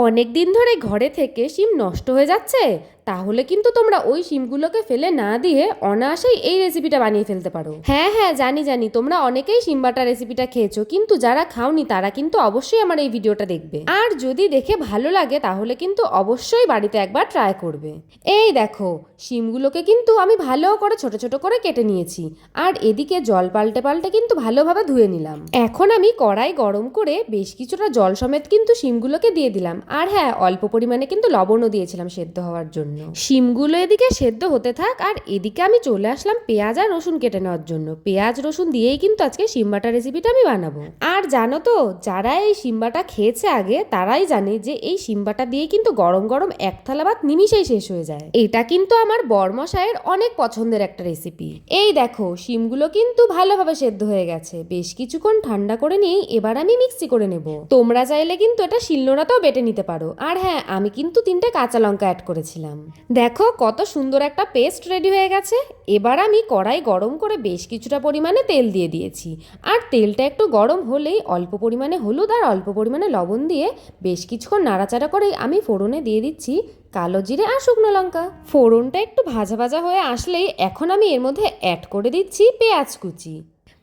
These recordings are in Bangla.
অনেক দিন ধরে ঘরে থেকে শিম নষ্ট হয়ে যাচ্ছে, তাহলে কিন্তু তোমরা ওই শিমগুলোকে ফেলে না দিয়ে অনায়াসেই এই রেসিপিটা বানিয়ে ফেলতে পারো। হ্যাঁ হ্যাঁ, জানি জানি তোমরা অনেকেই শিম বাটা রেসিপিটা খেয়েছো, কিন্তু যারা খাওনি তারা কিন্তু অবশ্যই আমার এই ভিডিওটা দেখবে। আর যদি দেখে ভালো লাগে তাহলে কিন্তু অবশ্যই বাড়িতে একবার ট্রাই করবে। এই দেখো, শিমগুলোকে কিন্তু আমি ভালো করে ছোট ছোট করে কেটে নিয়েছি, আর এদিকে জল পাল্টে পাল্টে কিন্তু ভালোভাবে ধুয়ে নিলাম। এখন আমি কড়াই গরম করে বেশ কিছুটা জল সমেত কিন্তু শিমগুলোকে দিয়ে দিলাম। আর হ্যাঁ, অল্প পরিমাণে কিন্তু লবণও দিয়েছিলাম সেদ্ধ হওয়ার জন্য। শিমগুলো এদিকে সেদ্ধ হতে থাক, আর এদিকে আমি চলে আসলাম পেঁয়াজ আর রসুন কেটে নেওয়ার জন্য। পেঁয়াজ রসুন দিয়েই কিন্তু আজকে শিম বাটা রেসিপিটা আমি বানাবো। আর জানো তো, যারা এই শিম বাটা খেয়েছে আগে তারাই জানে যে এই শিম বাটা দিয়ে কিন্তু গরম গরম এক থালা ভাত নিমিষেই শেষ হয়ে যায়। এটা কিন্তু আমার বরমশাইয়ের অনেক পছন্দের একটা রেসিপি। এই দেখো, শিমগুলো কিন্তু ভালোভাবে সেদ্ধ হয়ে গেছে। বেশ কিছুক্ষণ ঠান্ডা করে নিয়ে এবার আমি মিক্সি করে নেব। তোমরা চাইলে কিন্তু এটা শিলনোড়াতেও বেটে নিতে পারো। আর হ্যাঁ, আমি কিন্তু 3টে কাঁচা লঙ্কা অ্যাড করেছিলাম। দেখো কত সুন্দর একটা পেস্ট রেডি হয়ে গেছে। এবার আমি কড়াই গরম করে বেশ কিছুটা পরিমাণে তেল দিয়ে দিয়েছি। আর তেলটা একটু গরম হলেই অল্প পরিমাণে হলুদ আর অল্প পরিমাণে লবণ দিয়ে বেশ কিছুক্ষণ নাড়াচাড়া করেই আমি ফোড়নে দিয়ে দিচ্ছি কালো জিরে আর শুকনো লঙ্কা। ফোড়নটা একটু ভাজা ভাজা হয়ে আসলেই এখন আমি এর মধ্যে অ্যাড করে দিচ্ছি পেঁয়াজ কুচি।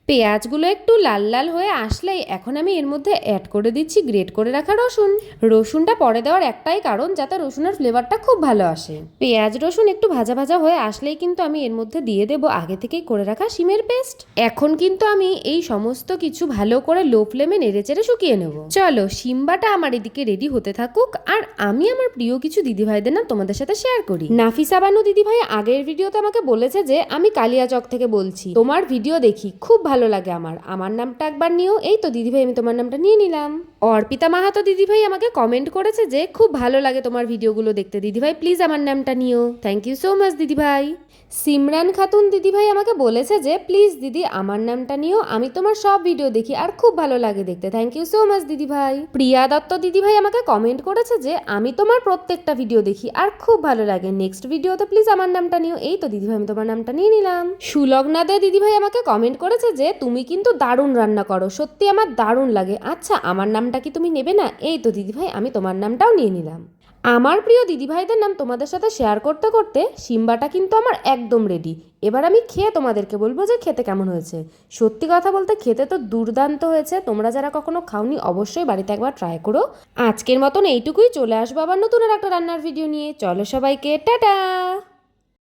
পেঁয়াজগুলো একটু লাল লাল হয়ে আসলেই এখন আমি এর মধ্যে অ্যাড করে দিচ্ছি গ্রেট করে রাখা রসুন। রসুনটা পরে দেওয়ার একটাই কারণ, যাতে রসুনের ফ্লেভারটা খুব ভালো আসে। পেঁয়াজ রসুন একটু ভাজা ভাজা হয়ে আসলেই কিন্তু আমি এর মধ্যে দিয়ে দেবো আগে থেকেই করে রাখা শিমের পেস্ট। এখন কিন্তু আমি এই সমস্ত কিছু ভালো করে লো ফ্লেমে নেড়েচেড়ে শুকিয়ে নেব। চলো, শিম বাটা আমার এদিকে রেডি হতে থাকুক, আর আমি আমার প্রিয় কিছু দিদিভাইদের নাম তোমাদের সাথে শেয়ার করি। নাফিসা বানু দিদিভাই আগের ভিডিওতে আমাকে বলেছে যে আমি কালিয়াচক থেকে বলছি, তোমার ভিডিও দেখি খুব ভালো লাগে। আমার নামটা একবার নিও। এই তো দিদিভাই, আমি তোমার নামটা নিয়ে নিলাম। অর্পিতা মাহাতো দিদিভাই আমাকে কমেন্ট করেছে যে খুব ভালো লাগে তোমার ভিডিওগুলো দেখতে, দিদিভাই প্লিজ আমার নামটা নিও। থ্যাংক ইউ সো মাচ দিদিভাই। সিমরান খাতুন দিদিভাই আমাকে বলেছে যে প্লিজ দিদি আমার নামটা নিও, আমি তোমার সব ভিডিও দেখি আর খুব ভালো লাগে দেখতে। থ্যাংক ইউ সো মাচ দিদিভাই। প্রিয়া দত্ত দিদিভাই আমাকে কমেন্ট করেছে যে আমি তোমার প্রত্যেকটা ভিডিও দেখি আর খুব ভালো লাগে, নেক্সট ভিডিওতে প্লিজ আমার নামটা নিও। এই তো দিদিভাই, আমি তোমার নামটা নিয়ে নিলাম। সুলগ্না দে দিদিভাই আমাকে কমেন্ট করেছে যে তুমি কিন্তু দারুণ রান্না করো, সত্যি আমার দারুণ লাগে। আচ্ছা, আমার নামটা কি তুমি নেবে না? এই তো দিদিভাই, আমি তোমার নামটাও নিয়ে নিলাম। আমার প্রিয় দিদিভাইদের নাম তোমাদের সাথে শেয়ার করতে করতে শিম বাটা কিন্তু আমার একদম রেডি। এবার আমি খেয়ে তোমাদেরকে বলবো যে খেতে কেমন হয়েছে। সত্যি কথা বলতে খেতে তো দুর্দান্ত হয়েছে। তোমরা যারা কখনো খাওনি অবশ্যই বাড়িতে একবার ট্রাই করো। আজকের মতন এইটুকুই, চলে আসবো আবার নতুন একটা রান্নার ভিডিও নিয়ে। চলো সবাইকে টাটা।